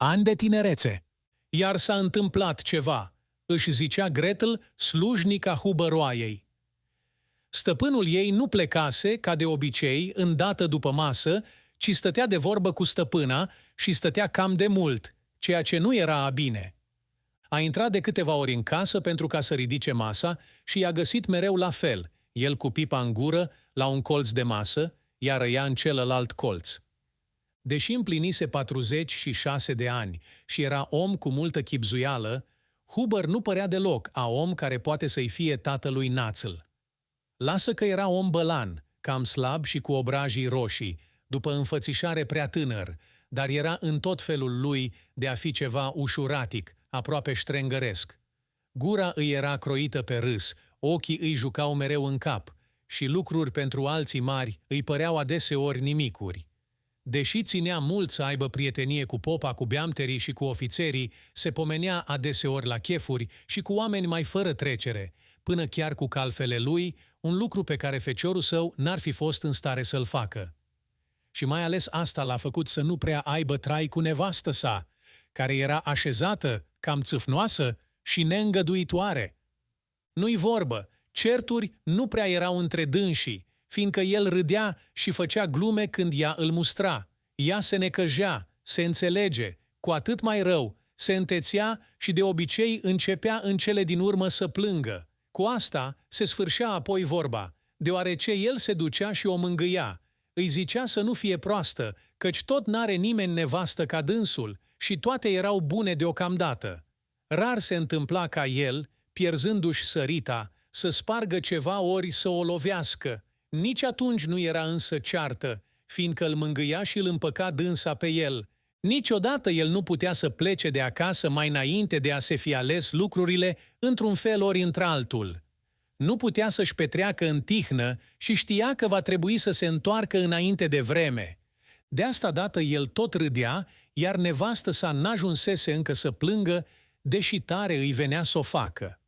Ani de tinerețe. Iar s-a întâmplat ceva, își zicea Gretel, slujnica hubăroaiei. Stăpânul ei nu plecase, ca de obicei, îndată după masă, ci stătea de vorbă cu stăpâna și stătea cam de mult, ceea ce nu era a bine. A intrat de câteva ori în casă pentru ca să ridice masa și i-a găsit mereu la fel, el cu pipa în gură, la un colț de masă, iar ea în celălalt colț. Deși împlinise 46 de ani și era om cu multă chibzuială, Huber nu părea deloc a om care poate să-i fie tatălui Națl. Lasă că era om bălan, cam slab și cu obrajii roșii, după înfățișare prea tânăr, dar era în tot felul lui de a fi ceva ușuratic, aproape ștrengăresc. Gura îi era croită pe râs, ochii îi jucau mereu în cap și lucruri pentru alții mari îi păreau adeseori nimicuri. Deși ținea mult să aibă prietenie cu popa, cu beamterii și cu ofițerii, se pomenea adeseori la chefuri și cu oameni mai fără trecere, până chiar cu calfele lui, un lucru pe care feciorul său n-ar fi fost în stare să-l facă. Și mai ales asta l-a făcut să nu prea aibă trai cu nevastă sa, care era așezată, cam țâfnoasă și neîngăduitoare. Nu-i vorbă, certuri nu prea erau între dânsii, fiindcă el râdea și făcea glume când ea îl mustra. Ea se necăjea, se înțelege, cu atât mai rău, se întețea și de obicei începea în cele din urmă să plângă. Cu asta se sfârșea apoi vorba, deoarece el se ducea și o mângâia. Îi zicea să nu fie proastă, căci tot n-are nimeni nevastă ca dânsul și toate erau bune deocamdată. Rar se întâmpla ca el, pierzându-și sărita, să spargă ceva ori să o lovească. Nici atunci nu era însă ceartă, fiindcă îl mângâia și îl împăca dânsa pe el. Niciodată el nu putea să plece de acasă mai înainte de a se fi ales lucrurile într-un fel ori într-altul. Nu putea să-și petreacă în tihnă și știa că va trebui să se întoarcă înainte de vreme. De asta dată el tot râdea, iar nevastă sa n-ajunsese încă să plângă, deși tare îi venea să o facă.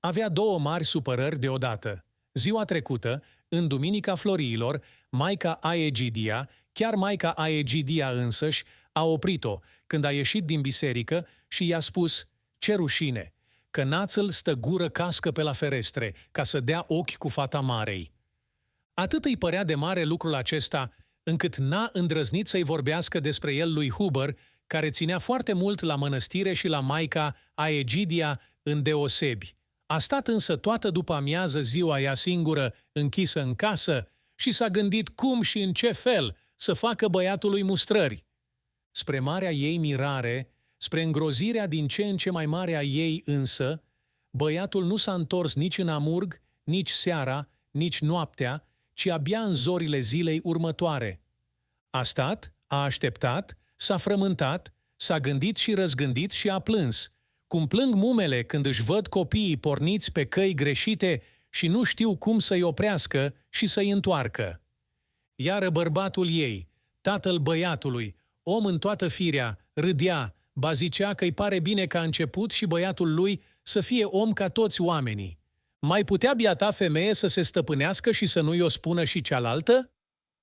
Avea două mari supărări deodată. Ziua trecută, în Duminica Floriilor, maica Aegidia, chiar maica Aegidia însăși, a oprit-o când a ieșit din biserică și i-a spus: "Ce rușine, că Națl stă gură cască pe la ferestre, ca să dea ochi cu fata Marei." Atât îi părea de mare lucrul acesta, încât n-a îndrăznit să-i vorbească despre el lui Huber, care ținea foarte mult la mănăstire și la maica Aegidia îndeosebi. A stat însă toată după amiază ziua ea singură, închisă în casă, și s-a gândit cum și în ce fel să facă băiatului mustrări. Spre marea ei mirare, spre îngrozirea din ce în ce mai mare a ei însă, băiatul nu s-a întors nici în amurg, nici seara, nici noaptea, ci abia în zorile zilei următoare. A stat, a așteptat, s-a frământat, s-a gândit și răzgândit și a plâns, cum plâng mumele când își văd copiii porniți pe căi greșite și nu știu cum să-i oprească și să-i întoarcă. Iară bărbatul ei, tatăl băiatului, om în toată firea, râdea, ba zicea că îi pare bine ca început și băiatul lui să fie om ca toți oamenii. Mai putea biata femeie să se stăpânească și să nu-i o spună și cealaltă?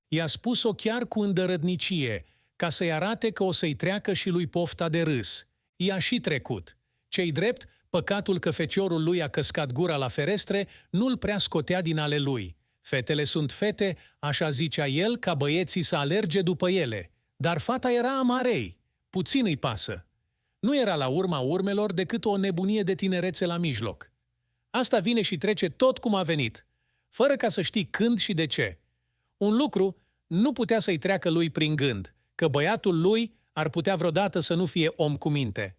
I-a spus-o chiar cu îndărătnicie, ca să-i arate că o să-i treacă și lui pofta de râs. I-a și trecut. Ce-i drept, păcatul că feciorul lui a căscat gura la ferestre nu-l prea scotea din ale lui. Fetele sunt fete, așa zicea el, ca băieții să alerge după ele. Dar fata era a Marei. Puțin îi pasă. Nu era la urma urmelor decât o nebunie de tinerețe la mijloc. Asta vine și trece tot cum a venit, fără ca să știi când și de ce. Un lucru nu putea să-i treacă lui prin gând, că băiatul lui ar putea vreodată să nu fie om cu minte.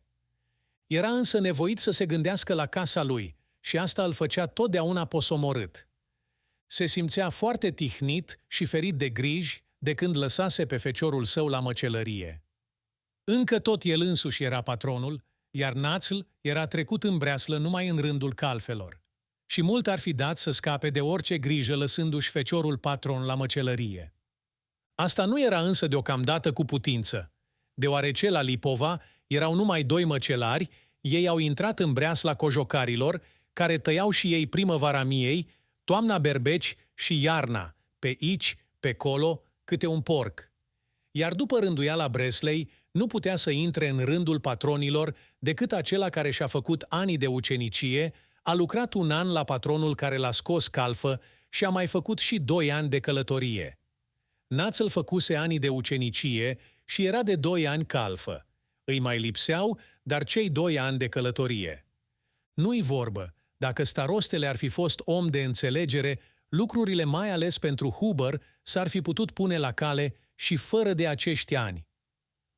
Era însă nevoit să se gândească la casa lui și asta îl făcea totdeauna posomorât. Se simțea foarte tihnit și ferit de griji de când lăsase pe feciorul său la măcelărie. Încă tot el însuși era patronul, iar Națl era trecut în breaslă numai în rândul calfelor. Și mult ar fi dat să scape de orice grijă lăsându-și feciorul patron la măcelărie. Asta nu era însă deocamdată cu putință, deoarece la Lipova erau numai doi măcelari, ei au intrat în breasla cojocarilor, care tăiau și ei primăvara miei, toamna berbeci și iarna, pe aici, pe colo, câte un porc. Iar după rânduiala Breslei, nu putea să intre în rândul patronilor decât acela care și-a făcut ani de ucenicie, a lucrat un an la patronul care l-a scos calfă și a mai făcut și 2 ani de călătorie. Națul făcuse anii de ucenicie și era de 2 ani calfă. Îi mai lipseau, dar cei 2 ani de călătorie. Nu-i vorbă, dacă starostele ar fi fost om de înțelegere, lucrurile mai ales pentru Huber s-ar fi putut pune la cale și fără de acești ani.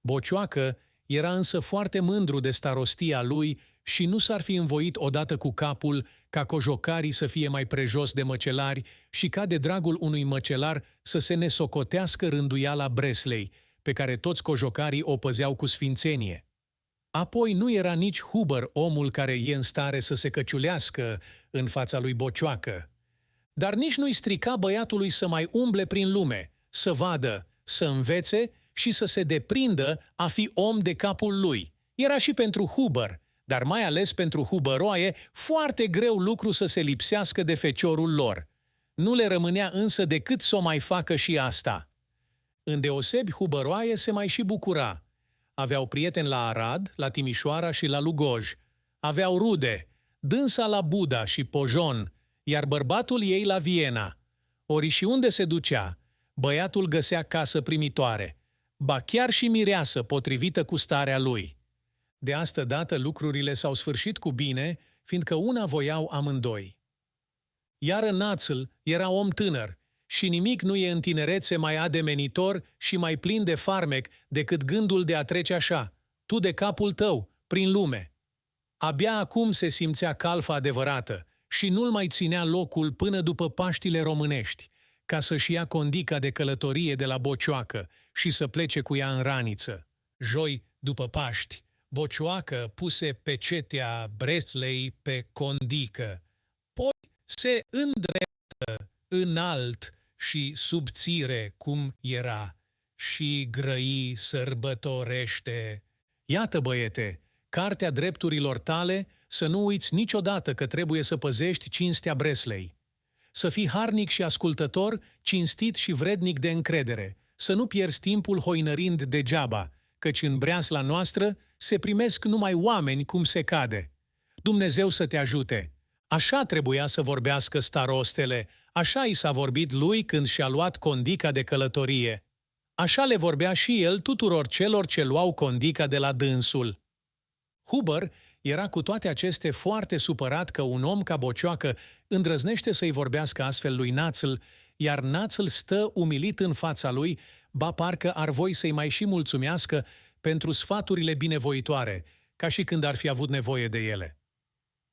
Bocioacă era însă foarte mândru de starostia lui și nu s-ar fi învoit odată cu capul ca cojocarii să fie mai prejos de măcelari și ca de dragul unui măcelar să se nesocotească rânduiala Breslei, pe care toți cojocarii o păzeau cu sfințenie. Apoi nu era nici Huber omul care e în stare să se căciulească în fața lui Bocioacă. Dar nici nu-i strica băiatului să mai umble prin lume, să vadă, să învețe și să se deprindă a fi om de capul lui. Era și pentru Huber, dar mai ales pentru Huberoaie, foarte greu lucru să se lipsească de feciorul lor. Nu le rămânea însă decât să o mai facă și asta. Îndeosebi Huberoaie se mai și bucura. Aveau prieteni la Arad, la Timișoara și la Lugoj. Aveau rude, dânsa la Buda și Pojon, iar bărbatul ei la Viena. Ori și unde se ducea, băiatul găsea casă primitoare, ba chiar și mireasă potrivită cu starea lui. De astă dată lucrurile s-au sfârșit cu bine, fiindcă una voiau amândoi. Iar Națl era om tânăr și nimic nu e în tinerețe mai ademenitor și mai plin de farmec decât gândul de a trece așa, tu de capul tău, prin lume. Abia acum se simțea calfa adevărată și nu-l mai ținea locul până după Paștile românești, ca să-și ia condica de călătorie de la Bocioacă și să plece cu ea în raniță. Joi, după Paști, Bocioacă puse pecetea Breslei pe condică. Poi se îndreptă înalt și subțire cum era și grăi sărbătorește. Iată, băiete, cartea drepturilor tale, să nu uiți niciodată că trebuie să păzești cinstea Breslei. Să fii harnic și ascultător, cinstit și vrednic de încredere, să nu pierzi timpul hoinărind degeaba, căci în breasla noastră se primesc numai oameni cum se cade. Dumnezeu să te ajute! Așa trebuia să vorbească starostele, așa i s-a vorbit lui când și-a luat condica de călătorie. Așa le vorbea și el tuturor celor ce luau condica de la dânsul. Huber era cu toate acestea foarte supărat că un om ca Bocioacă îndrăznește să-i vorbească astfel lui Națl, iar Națl stă umilit în fața lui, ba parcă ar voi să-i mai și mulțumească pentru sfaturile binevoitoare, ca și când ar fi avut nevoie de ele.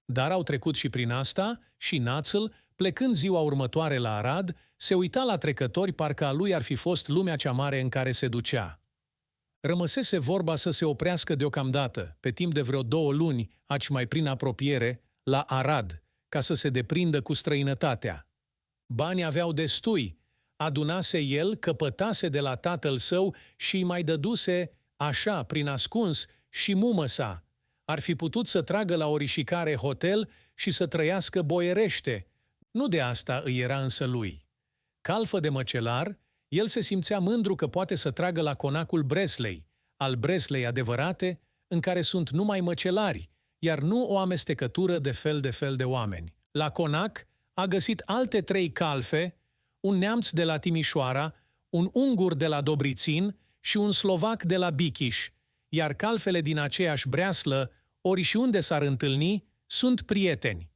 Dar au trecut și prin asta și Națl, plecând ziua următoare la Arad, se uita la trecători parcă a lui ar fi fost lumea cea mare în care se ducea. Rămăsese vorba să se oprească deocamdată, pe timp de vreo 2 luni, aci mai prin apropiere, la Arad, ca să se deprindă cu străinătatea. Banii aveau destui, adunase el, căpătase de la tatăl său și îi mai dăduse, așa, prin ascuns, și mumă sa. Ar fi putut să tragă la orișicare hotel și să trăiască boierește. Nu de asta îi era însă lui. Calfă de măcelar, el se simțea mândru că poate să tragă la conacul Breslei, al Breslei adevărate, în care sunt numai măcelari, iar nu o amestecătură de fel de oameni. La conac a găsit alte 3 calfe, un neamț de la Timișoara, un ungur de la Dobrițin și un slovac de la Bichiș, iar calfele din aceeași breaslă, ori și unde s-ar întâlni, sunt prieteni.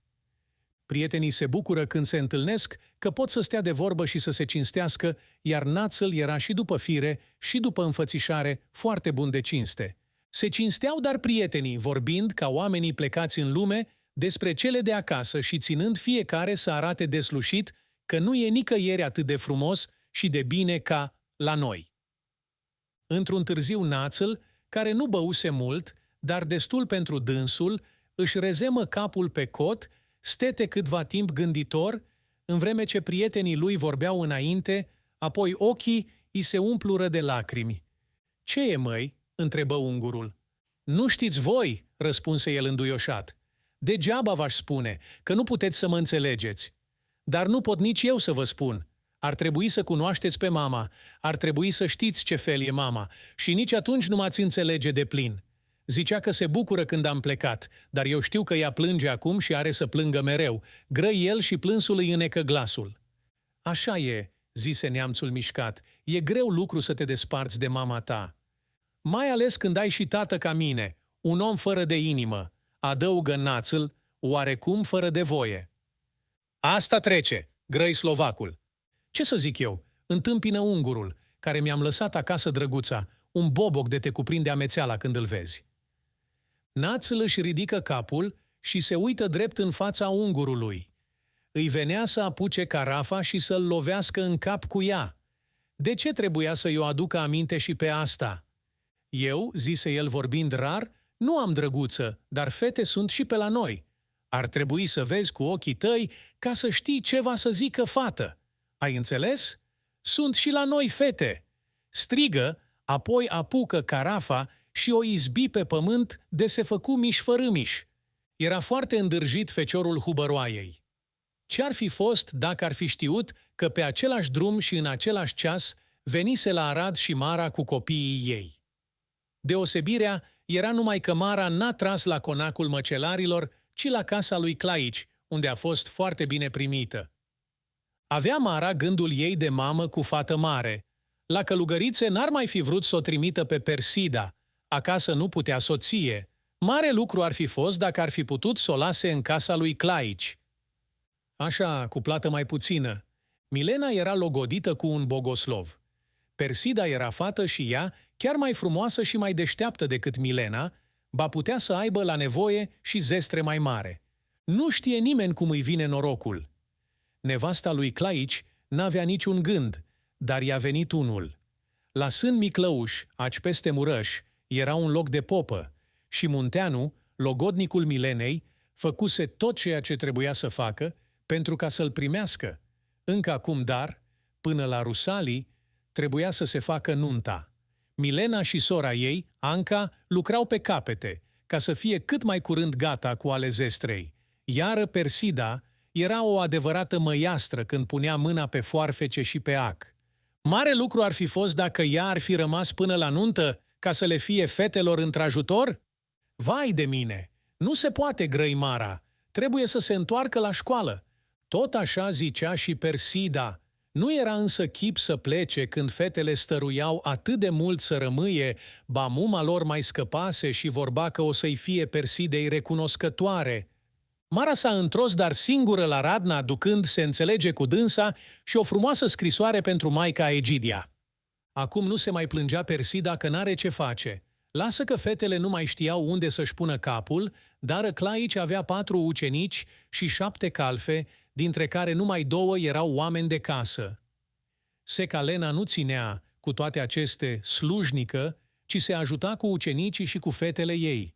Prietenii se bucură când se întâlnesc că pot să stea de vorbă și să se cinstească, iar Națl era și după fire și după înfățișare foarte bun de cinste. Se cinsteau dar prietenii, vorbind ca oamenii plecați în lume despre cele de acasă și ținând fiecare să arate deslușit că nu e nicăieri atât de frumos și de bine ca la noi. Într-un târziu Națl, care nu băuse mult, dar destul pentru dânsul, își rezemă capul pe cot, stete câtva timp gânditor, în vreme ce prietenii lui vorbeau înainte, apoi ochii îi se umplură de lacrimi. "Ce e, măi?" întrebă ungurul. "Nu știți voi," răspunse el înduioșat. "Degeaba v-aș spune, că nu puteți să mă înțelegeți. Dar nu pot nici eu să vă spun. Ar trebui să cunoașteți pe mama, ar trebui să știți ce fel e mama și nici atunci nu m-ați înțelege deplin. Zicea că se bucură când am plecat, dar eu știu că ea plânge acum și are să plângă mereu. Gră el și plânsul îi înecă glasul. Așa e, zise neamțul mișcat, e greu lucru să te desparți de mama ta. Mai ales când ai și tată ca mine, un om fără de inimă, adăugă națul, oarecum fără de voie. Asta trece, grăi slovacul. Ce să zic eu, întâmpină ungurul, care mi-am lăsat acasă drăguța, un boboc de te cuprinde amețeala când îl vezi. Națul își ridică capul și se uită drept în fața ungurului. Îi venea să apuce carafa și să-l lovească în cap cu ea. De ce trebuia să-i o aducă aminte și pe asta? Eu, zise el vorbind rar, nu am drăguță, dar fete sunt și pe la noi. Ar trebui să vezi cu ochii tăi ca să știi ce va să zică fată. Ai înțeles? Sunt și la noi fete. Strigă, apoi apucă carafa și o izbi pe pământ de se făcu miș-fărâmiș. Era foarte îndârjit feciorul hubăroaiei. Ce-ar fi fost dacă ar fi știut că pe același drum și în același ceas venise la Arad și Mara cu copiii ei? Deosebirea era numai că Mara n-a tras la conacul măcelarilor, ci la casa lui Claici, unde a fost foarte bine primită. Avea Mara gândul ei de mamă cu fată mare. La călugărițe n-ar mai fi vrut să o trimită pe Persida. Acasă nu putea soție. Mare lucru ar fi fost dacă ar fi putut să o lase în casa lui Claici. Așa, cu plată mai puțină. Milena era logodită cu un bogoslov. Persida era fată și ea, chiar mai frumoasă și mai deșteaptă decât Milena, ba putea să aibă la nevoie și zestre mai mare. Nu știe nimeni cum îi vine norocul. Nevasta lui Claici n-avea niciun gând, dar i-a venit unul. La Sân Miclăuș, aci peste Murăș, era un loc de popă și Munteanu, logodnicul Milenei, făcuse tot ceea ce trebuia să facă pentru ca să-l primească. Încă acum, dar, până la Rusalii, trebuia să se facă nunta. Milena și sora ei, Anca, lucrau pe capete, ca să fie cât mai curând gata cu ale zestrei. Iar Persida era o adevărată măiastră când punea mâna pe foarfece și pe ac. Mare lucru ar fi fost dacă ea ar fi rămas până la nuntă ca să le fie fetelor într-ajutor? Vai de mine! Nu se poate, grăi Mara! Trebuie să se întoarcă la școală. Tot așa zicea și Persida. Nu era însă chip să plece când fetele stăruiau atât de mult să rămâie, ba muma lor mai scăpase și vorba că o să-i fie Persidei recunoscătoare. Mara s-a întors dar singură la Radna, ducând se înțelege cu dânsa și o frumoasă scrisoare pentru maica Egidia. Acum nu se mai plângea Persida că n-are ce face. Lasă că fetele nu mai știau unde să-și pună capul, dar Claici avea 4 ucenici și 7 calfe, dintre care numai 2 erau oameni de casă. Seca Lena nu ținea, cu toate aceste, slujnică, ci se ajuta cu ucenicii și cu fetele ei.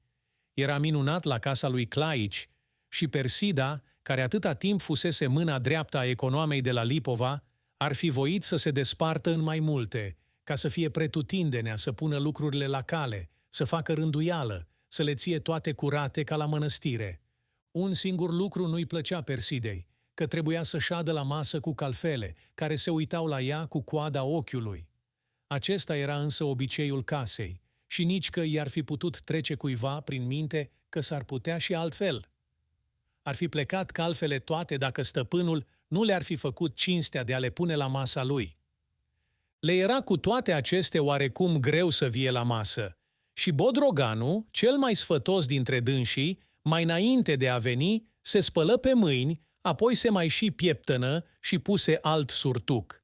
Era minunat la casa lui Claici și Persida, care atâta timp fusese mâna dreaptă a econoamei de la Lipova, ar fi voit să se despartă în mai multe, ca să fie pretutindenea, să pună lucrurile la cale, să facă rânduială, să le ție toate curate ca la mănăstire. Un singur lucru nu-i plăcea Persidei, că trebuia să șadă la masă cu calfele, care se uitau la ea cu coada ochiului. Acesta era însă obiceiul casei și nici că i-ar fi putut trece cuiva prin minte că s-ar putea și altfel. Ar fi plecat calfele toate dacă stăpânul nu le-ar fi făcut cinstea de a le pune la masa lui. Le era cu toate acestea oarecum greu să vie la masă și Bodroganu, cel mai sfătos dintre dânsii, mai înainte de a veni, se spălă pe mâini, apoi se mai și pieptănă și puse alt surtuc.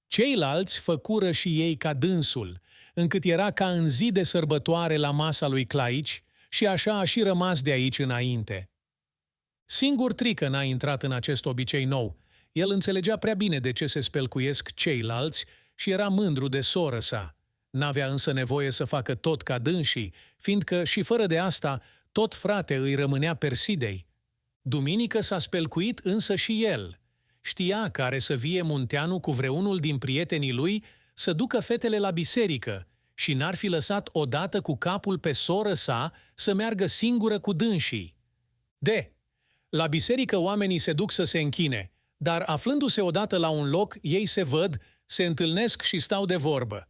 Ceilalți făcură și ei ca dânsul, încât era ca în zi de sărbătoare la masa lui Claici și așa a și rămas de aici înainte. Singur Trică n-a intrat în acest obicei nou. El înțelegea prea bine de ce se spelcuiesc ceilalți și era mândru de soră sa. N-avea însă nevoie să facă tot ca dânsii, fiindcă și fără de asta tot frate îi rămânea Persidei. Duminică s-a spelcuit însă și el. Știa că are să vie Munteanu cu vreunul din prietenii lui să ducă fetele la biserică și n-ar fi lăsat odată cu capul pe soră sa să meargă singură cu dânsii. La biserică oamenii se duc să se închine, Dar aflându-se odată la un loc, ei se văd, se întâlnesc și stau de vorbă.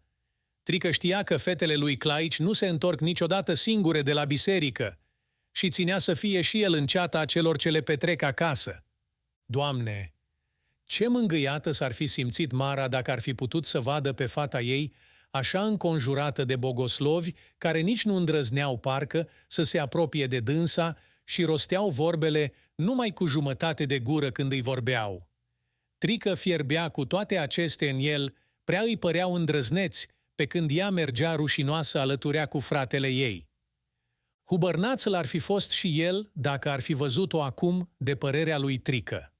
Trică știa că fetele lui Claici nu se întorc niciodată singure de la biserică și ținea să fie și el în ceata celor ce le petrec acasă. Doamne, ce mângâiată s-ar fi simțit Mara dacă ar fi putut să vadă pe fata ei așa înconjurată de bogoslovi care nici nu îndrăzneau parcă să se apropie de dânsa și rosteau vorbele numai cu jumătate de gură când îi vorbeau. Trică fierbea cu toate acestea în el, prea îi păreau îndrăzneți, pe când ea mergea rușinoasă alăturea cu fratele ei. Hubărnațul ar fi fost și el dacă ar fi văzut-o acum de părerea lui Trică.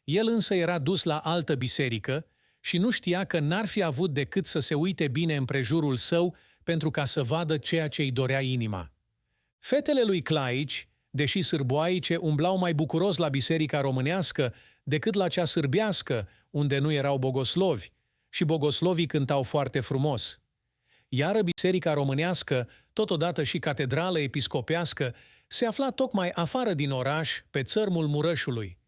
El însă era dus la altă biserică și nu știa că n-ar fi avut decât să se uite bine împrejurul său pentru ca să vadă ceea ce îi dorea inima. Fetele lui Claici, deși sârboaice, umblau mai bucuros la biserica românească decât la cea sârbească, unde nu erau bogoslovi, și bogoslovii cântau foarte frumos. Iar biserica românească, totodată și catedrală episcopească, se afla tocmai afară din oraș, pe țărmul Mureșului.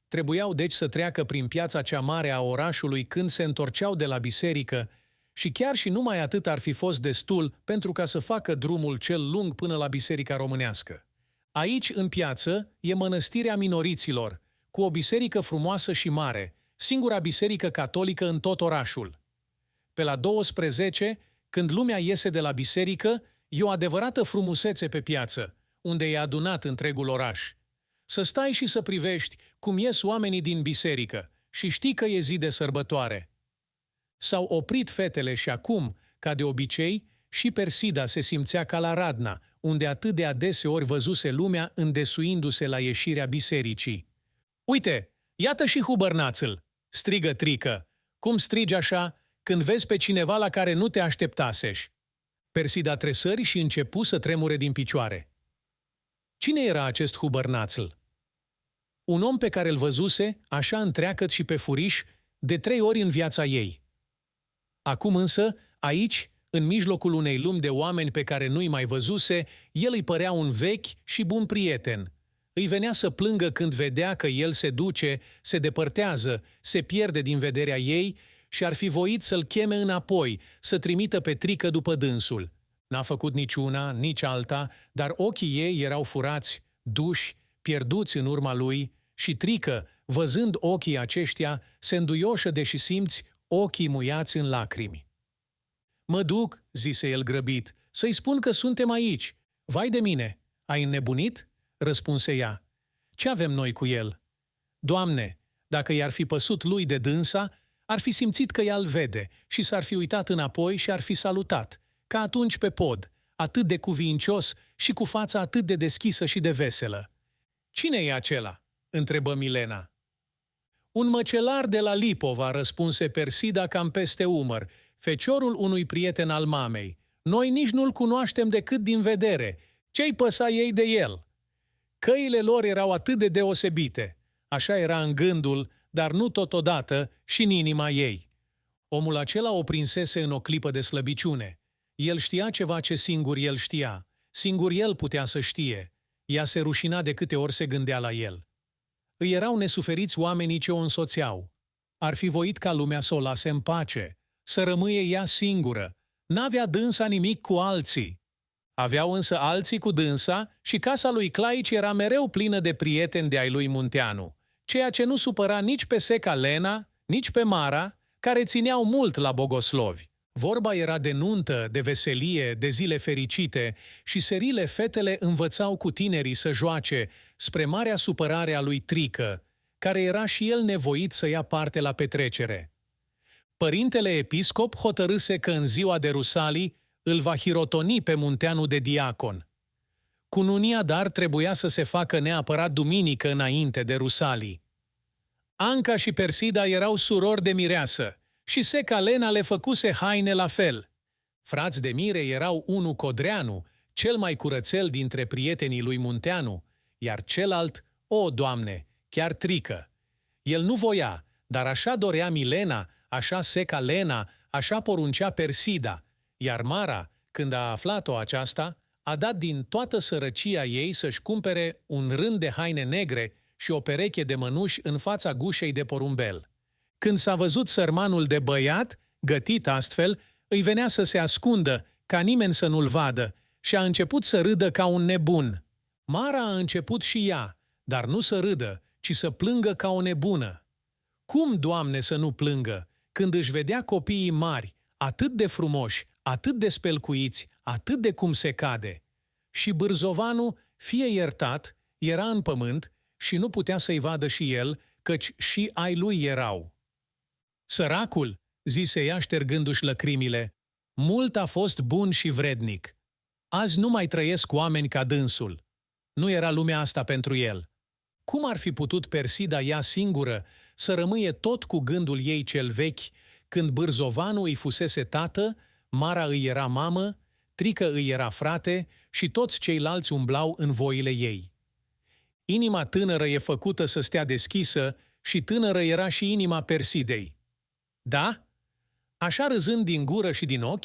Trebuiau deci să treacă prin piața cea mare a orașului când se întorceau de la biserică și chiar și numai atât ar fi fost destul pentru ca să facă drumul cel lung până la biserica românească. Aici, în piață, e mănăstirea minoriților, cu o biserică frumoasă și mare, singura biserică catolică în tot orașul. Pe la 12, când lumea iese de la biserică, e o adevărată frumusețe pe piață, unde e adunat întregul oraș. Să stai și să privești cum ies oamenii din biserică și știi că e zi de sărbătoare. S-au oprit fetele și acum, ca de obicei, și Persida se simțea ca la Radna, unde atât de adeseori văzuse lumea îndesuindu-se la ieșirea bisericii. Uite, iată și Hubărnațul, strigă Trică. Cum strigi așa când vezi pe cineva la care nu te așteptasești? Persida tresări și începu să tremure din picioare. Cine era acest Hubărnațul? Un om pe care îl văzuse, așa întreagăt și pe furiș, de 3 ori în viața ei. Acum însă, aici, în mijlocul unei lumi de oameni pe care nu-i mai văzuse, el îi părea un vechi și bun prieten. Îi venea să plângă când vedea că el se duce, se depărtează, se pierde din vederea ei și ar fi voit să-l cheme înapoi, să trimită pe Trică după dânsul. N-a făcut nici una, nici alta, dar ochii ei erau furați, duși, pierduți în urma lui și Trică, văzând ochii aceștia, se înduioșă deși simți ochii muiați în lacrimi. Mă duc, zise el grăbit, să-i spun că suntem aici. Vai de mine, ai înnebunit? Răspunse ea. Ce avem noi cu el? Doamne, dacă i-ar fi păsut lui de dânsa, ar fi simțit că ea îl vede și s-ar fi uitat înapoi și ar fi salutat, ca atunci pe pod, atât de cuvincios și cu fața atât de deschisă și de veselă. Cine e acela? Întrebă Milena. Un măcelar de la Lipova, răspunse Persida cam peste umăr, feciorul unui prieten al mamei. Noi nici nu-l cunoaștem decât din vedere. Ce-i păsa ei de el? Căile lor erau atât de deosebite. Așa era în gândul, dar nu totodată și în inima ei. Omul acela o prinsese în o clipă de slăbiciune. El știa ceva ce singur el știa. Singur el putea să știe. Ea se rușina de câte ori se gândea la el. Îi erau nesuferiți oamenii ce o însoțeau. Ar fi voit ca lumea să o lase în pace, să rămâie ea singură. N-avea dânsa nimic cu alții. Aveau însă alții cu dânsa și casa lui Claici era mereu plină de prieteni de ai lui Munteanu, ceea ce nu supăra nici pe seca Lena, nici pe Mara, care țineau mult la bogoslovi. Vorba era de nuntă, de veselie, de zile fericite și serile fetele învățau cu tinerii să joace, spre marea supărare a lui Trică, care era și el nevoit să ia parte la petrecere. Părintele episcop hotărâse că în ziua de Rusalii îl va hirotoni pe Munteanu de diacon. Cununia dar trebuia să se facă neapărat duminică înainte de Rusalii. Anca și Persida erau surori de mireasă și seca Lena le făcuse haine la fel. Frați de mire erau unul Codreanu, cel mai curățel dintre prietenii lui Munteanu, iar celălalt, o, Doamne, chiar Trică. El nu voia, dar așa dorea Milena, așa seca Lena, așa poruncea Persida, iar Mara, când a aflat-o aceasta, a dat din toată sărăcia ei să-și cumpere un rând de haine negre și o pereche de mănuși în fața gușei de porumbel. Când s-a văzut sărmanul de băiat, gătit astfel, îi venea să se ascundă, ca nimeni să nu-l vadă, și a început să râdă ca un nebun. Mara a început și ea, dar nu să râdă, ci să plângă ca o nebună. Cum, Doamne, să nu plângă, când își vedea copiii mari, atât de frumoși, atât de spelcuiți, atât de cum se cade? Și bârzovanul, fie iertat, era în pământ și nu putea să-i vadă și el, căci și ai lui erau. Săracul, zise ea ștergându-și lăcrimile, mult a fost bun și vrednic. Azi nu mai trăiesc oameni ca dânsul. Nu era lumea asta pentru el. Cum ar fi putut Persida ea singură să rămâie tot cu gândul ei cel vechi, când bârzovanul îi fusese tată, Mara îi era mamă, Trică îi era frate și toți ceilalți umblau în voile ei. Inima tânără e făcută să stea deschisă și tânără era și inima Persidei. Da? Așa râzând din gură și din ochi,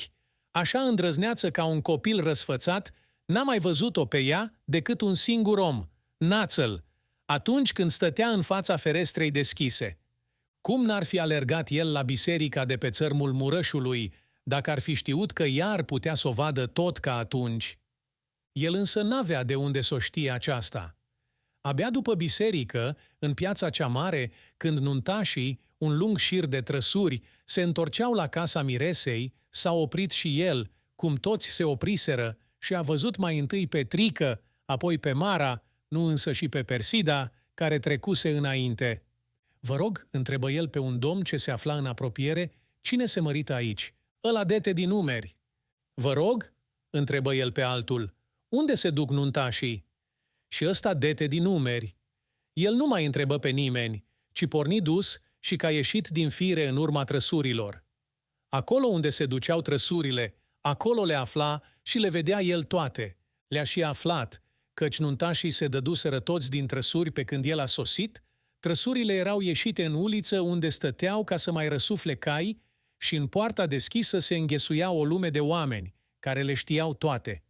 așa îndrăzneață ca un copil răsfățat, n-a mai văzut-o pe ea decât un singur om, Națăl, atunci când stătea în fața ferestrei deschise. Cum n-ar fi alergat el la biserica de pe țărmul Murășului, dacă ar fi știut că iar putea să o vadă tot ca atunci? El însă n-avea de unde să o știe aceasta. Abia după biserică, în piața cea mare, când nuntașii, un lung șir de trăsuri, se întorceau la casa miresei, s-a oprit și el, cum toți se opriseră, și a văzut mai întâi pe Trică, apoi pe Mara, nu însă și pe Persida, care trecuse înainte. Vă rog, întrebă el pe un domn ce se afla în apropiere, cine se mărită aici? Ăla dete din numeri. Vă rog, întrebă el pe altul, unde se duc nuntașii? Și ăsta dete din numeri. El nu mai întrebă pe nimeni, ci porni dus și că a ieșit din fire în urma trăsurilor. Acolo unde se duceau trăsurile, acolo le afla și le vedea el toate. Le-a și aflat, căci nuntașii se dăduseră toți din trăsuri pe când el a sosit, trăsurile erau ieșite în uliță unde stăteau ca să mai răsufle cai și în poarta deschisă se înghesuia o lume de oameni, care le știau toate.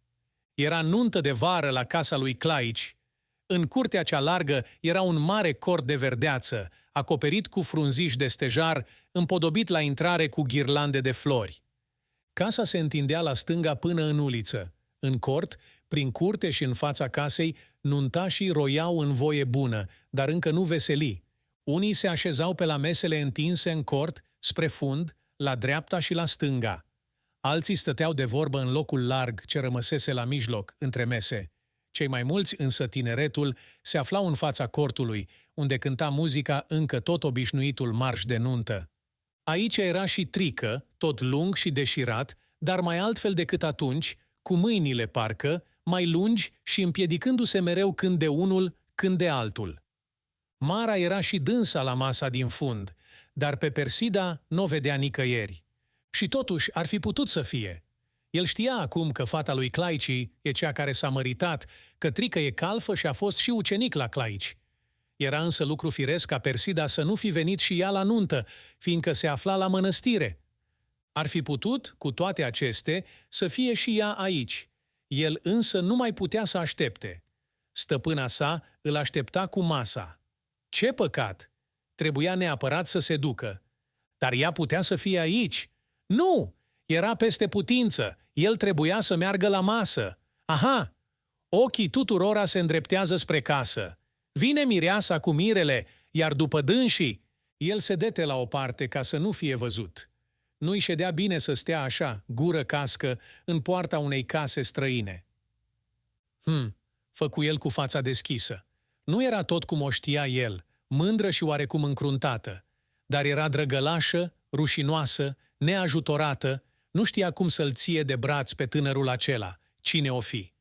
Era nuntă de vară la casa lui Claici. În curtea cea largă era un mare cort de verdeață, acoperit cu frunziși de stejar, împodobit la intrare cu ghirlande de flori. Casa se întindea la stânga până în uliță. În cort, prin curte și în fața casei, nuntașii roiau în voie bună, dar încă nu veseli. Unii se așezau pe la mesele întinse în cort, spre fund, la dreapta și la stânga. Alții stăteau de vorbă în locul larg ce rămăsese la mijloc, între mese. Cei mai mulți, însă tineretul, se aflau în fața cortului, unde cânta muzica încă tot obișnuitul marș de nuntă. Aici era și Trică, tot lung și deșirat, dar mai altfel decât atunci, cu mâinile parcă, mai lungi și împiedicându-se mereu când de unul, când de altul. Mara era și dânsa la masa din fund, dar pe Persida n-o vedea nicăieri. Și totuși ar fi putut să fie. El știa acum că fata lui Claici e cea care s-a măritat, că Trică e calfă și a fost și ucenic la Claici. Era însă lucru firesc ca Persida să nu fi venit și ea la nuntă, fiindcă se afla la mănăstire. Ar fi putut, cu toate aceste, să fie și ea aici. El însă nu mai putea să aștepte. Stăpâna sa îl aștepta cu masa. Ce păcat! Trebuia neapărat să se ducă. Dar ea putea să fie aici. Nu! Era peste putință. El trebuia să meargă la masă. Aha! Ochii tuturora se îndreptează spre casă. Vine mireasa cu mirele, iar după dânsii, el se dete la o parte ca să nu fie văzut. Nu-i ședea bine să stea așa, gură cască, în poarta unei case străine. Făcu el cu fața deschisă. Nu era tot cum o știa el, mândră și oarecum încruntată, dar era drăgălașă, rușinoasă, neajutorată, nu știa cum să-l ție de braț pe tânărul acela, cine o fi.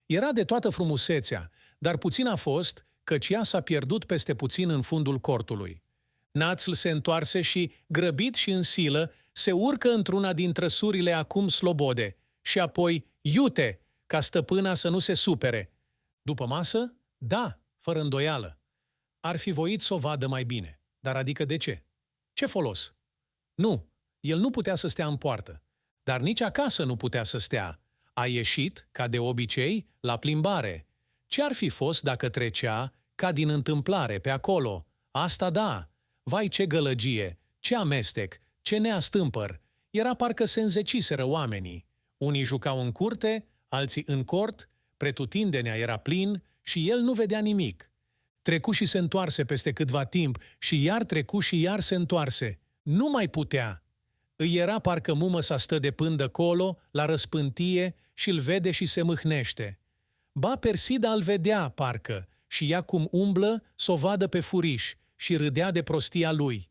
Era de toată frumusețea, dar puțin a fost, căci ea s-a pierdut peste puțin în fundul cortului. Națl se întoarse și, grăbit și în silă, se urcă într-una din trăsurile acum slobode și apoi, iute, ca stăpâna să nu se supere. După masă? Da, fără îndoială. Ar fi voit să o vadă mai bine. Dar adică de ce? Ce folos? Nu, el nu putea să stea în poartă, dar nici acasă nu putea să stea. A ieșit, ca de obicei, la plimbare. Ce ar fi fost dacă trecea, ca din întâmplare, pe acolo. Asta da! Vai, ce gălăgie, ce amestec, ce neastâmpăr! Era parcă se înzeciseră oamenii. Unii jucau în curte, alții în cort, pretutindenea era plin și el nu vedea nimic. Trecu și se întoarse peste câtva timp și iar trecu și iar se întoarse. Nu mai putea. Îi era parcă mumă-sa stă de pândă colo, la răspântie, și îl vede și se mâhnește. Ba Persida îl vedea, parcă, și ea cum umblă, s-o vadă pe furiș și râdea de prostia lui.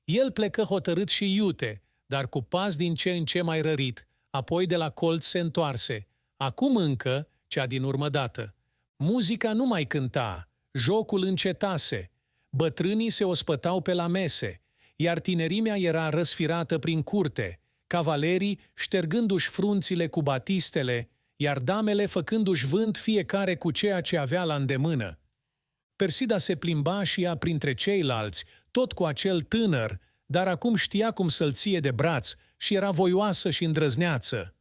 El plecă hotărât și iute, dar cu pas din ce în ce mai rărit, apoi de la colț se întoarse. Acum încă, cea din urmă dată. Muzica nu mai cânta, jocul încetase, bătrânii se ospătau pe la mese, iar tinerimea era răsfirată prin curte, cavalerii ștergându-și frunțile cu batistele, iar damele făcându-și vânt fiecare cu ceea ce avea la îndemână. Persida se plimba și ea printre ceilalți, tot cu acel tânăr, dar acum știa cum să-l ție de braț și era voioasă și îndrăzneață.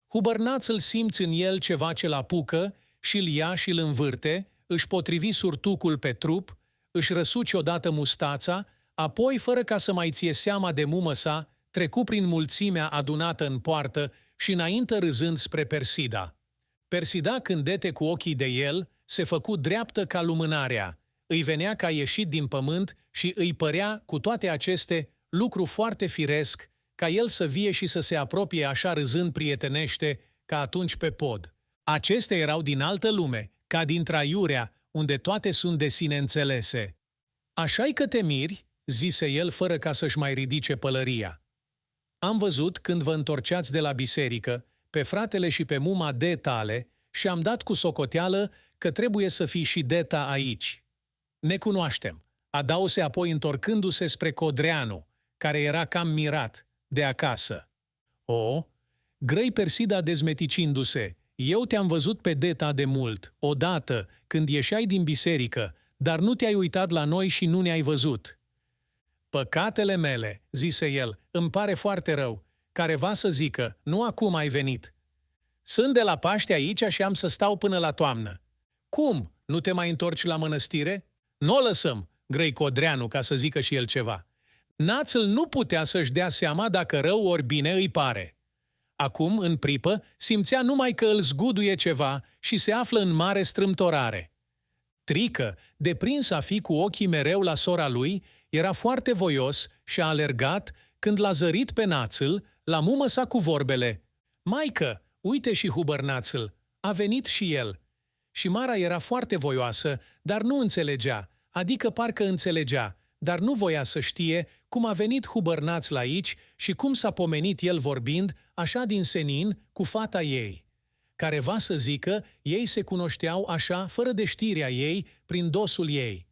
Hubărnaț-l simți în el ceva ce-l apucă și îl ia și îl învârte, își potrivi surtucul pe trup, își răsuce odată mustața, apoi, fără ca să mai ție seama de mumă sa, trecu prin mulțimea adunată în poartă și înainte râzând spre Persida. Persida, când dete cu ochii de el, se făcu dreaptă ca lumânarea. Îi venea ca ieșit din pământ și îi părea, cu toate aceste, lucru foarte firesc, ca el să vie și să se apropie așa râzând prietenește, ca atunci pe pod. Acestea erau din altă lume, ca din traiurea, unde toate sunt de sine înțelese. Așa-i că te miri, zise el fără ca să-și mai ridice pălăria. Am văzut, când vă întorceați de la biserică, pe fratele și pe muma de tale și am dat cu socoteală că trebuie să fii și deta aici. Ne cunoaștem, adause apoi întorcându-se spre Codreanu, care era cam mirat, de acasă. O, grăi Persida dezmeticindu-se, eu te-am văzut pe deta de mult, odată, când ieșeai din biserică, dar nu te-ai uitat la noi și nu ne-ai văzut. Păcatele mele, zise el, îmi pare foarte rău, care va să zică, nu acum ai venit. Sunt de la Paște aici și am să stau până la toamnă. Cum? Nu te mai întorci la mănăstire? Nu o lăsăm, grăi Codreanu, ca să zică și el ceva. Națul nu putea să-și dea seama dacă rău ori bine îi pare. Acum, în pripă, simțea numai că îl zguduie ceva și se află în mare strâmtorare. Trică, deprins a fi cu ochii mereu la sora lui, era foarte voios și a alergat când l-a zărit pe Națul, la mumă sa cu vorbele. Maică, uite și Hubărnațul, a venit și el. Și Mara era foarte voioasă, dar nu înțelegea, adică parcă înțelegea, dar nu voia să știe cum a venit Hubărnaț la aici și cum s-a pomenit el vorbind, așa din senin, cu fata ei. Care va să zică, ei se cunoșteau așa, fără de știrea ei, prin dosul ei.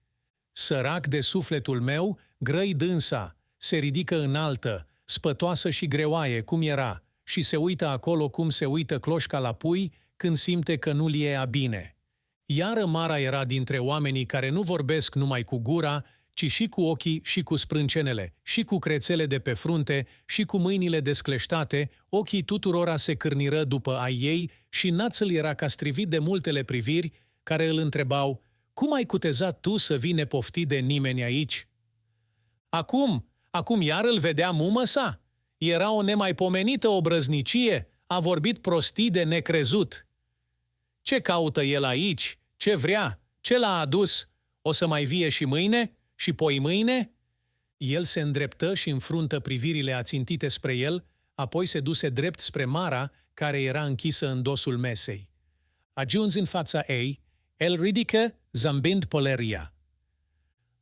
Sărac de sufletul meu, grăi dânsa, se ridică înaltă, spătoasă și greoaie, cum era, și se uită acolo cum se uită cloșca la pui când simte că nu-l iea bine. Iară Mara era dintre oamenii care nu vorbesc numai cu gura, ci și cu ochii și cu sprâncenele, și cu crețele de pe frunte, și cu mâinile descleștate, ochii tuturora se cârniră după ai ei și Națul era castrivit de multele priviri care îl întrebau, cum ai cutezat tu să vii nepoftit de nimeni aici? Acum iar îl vedea mumă sa. Era o nemaipomenită obrăznicie, a vorbit prostii de necrezut. Ce caută el aici? Ce vrea? Ce l-a adus? O să mai vie și mâine? Și poimâine? El se îndreptă și înfruntă privirile ațintite spre el, apoi se duse drept spre Mara, care era închisă în dosul mesei. Ajuns în fața ei, el ridică, zâmbind pălăria.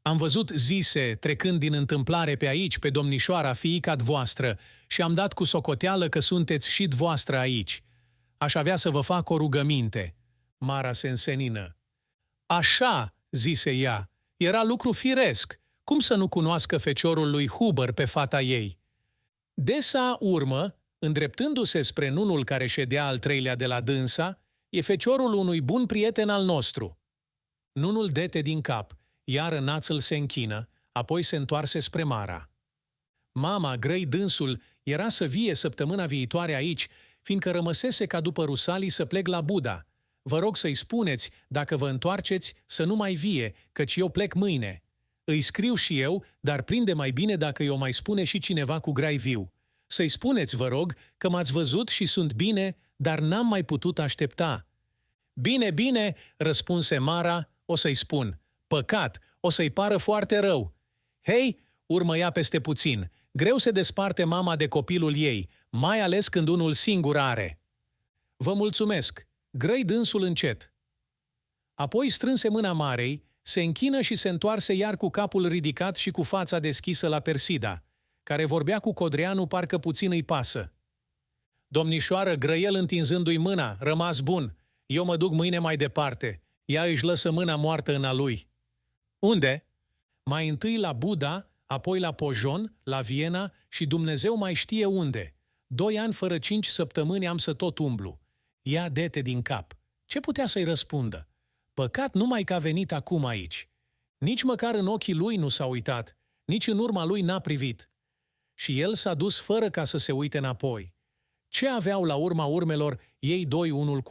Am văzut, zise, trecând din întâmplare pe aici, pe domnișoara fiica-t voastră și am dat cu socoteală că sunteți și voastră aici. Aș avea să vă fac o rugăminte. Mara se însenină. Așa, zise ea, era lucru firesc. Cum să nu cunoască feciorul lui Hubăr pe fata ei? Desa urmă, îndreptându-se spre nunul care ședea al treilea de la dânsa, e feciorul unui bun prieten al nostru. Nunul dete din cap, iar Națul se închină, apoi se întoarse spre Mara. Mama, grăi dânsul, era să vie săptămâna viitoare aici, fiindcă rămăsese ca după Rusalii să plec la Buda, vă rog să-i spuneți, dacă vă întoarceți, să nu mai vie, căci eu plec mâine. Îi scriu și eu, dar prinde mai bine dacă i-o mai spune și cineva cu grai viu. Să-i spuneți, vă rog, că m-ați văzut și sunt bine, dar n-am mai putut aștepta." "Bine, bine," răspunse Mara, "o să-i spun. Păcat, o să-i pară foarte rău." "Hei," urmă ea peste puțin, "greu se desparte mama de copilul ei, mai ales când unul singur are." "Vă mulțumesc," grăi dânsul încet. Apoi strânse mâna Marei, se închină și se întoarse iar cu capul ridicat și cu fața deschisă la Persida, care vorbea cu Codreanu parcă puțin îi pasă. "Domnișoară," grăi el întinzându-i mâna, "rămas bun. Eu mă duc mâine mai departe. Ea își lăsă mâna moartă în a lui." "Unde?" "Mai întâi la Buda, apoi la Pojon, la Viena și Dumnezeu mai știe unde. 2 ani fără 5 săptămâni am să tot umblu." Ia dete din cap. Ce putea să-i răspundă? Păcat numai că a venit acum aici. Nici măcar în ochii lui nu s-a uitat, nici în urma lui n-a privit. Și el s-a dus fără ca să se uite înapoi. Ce aveau la urma urmelor ei doi unul cu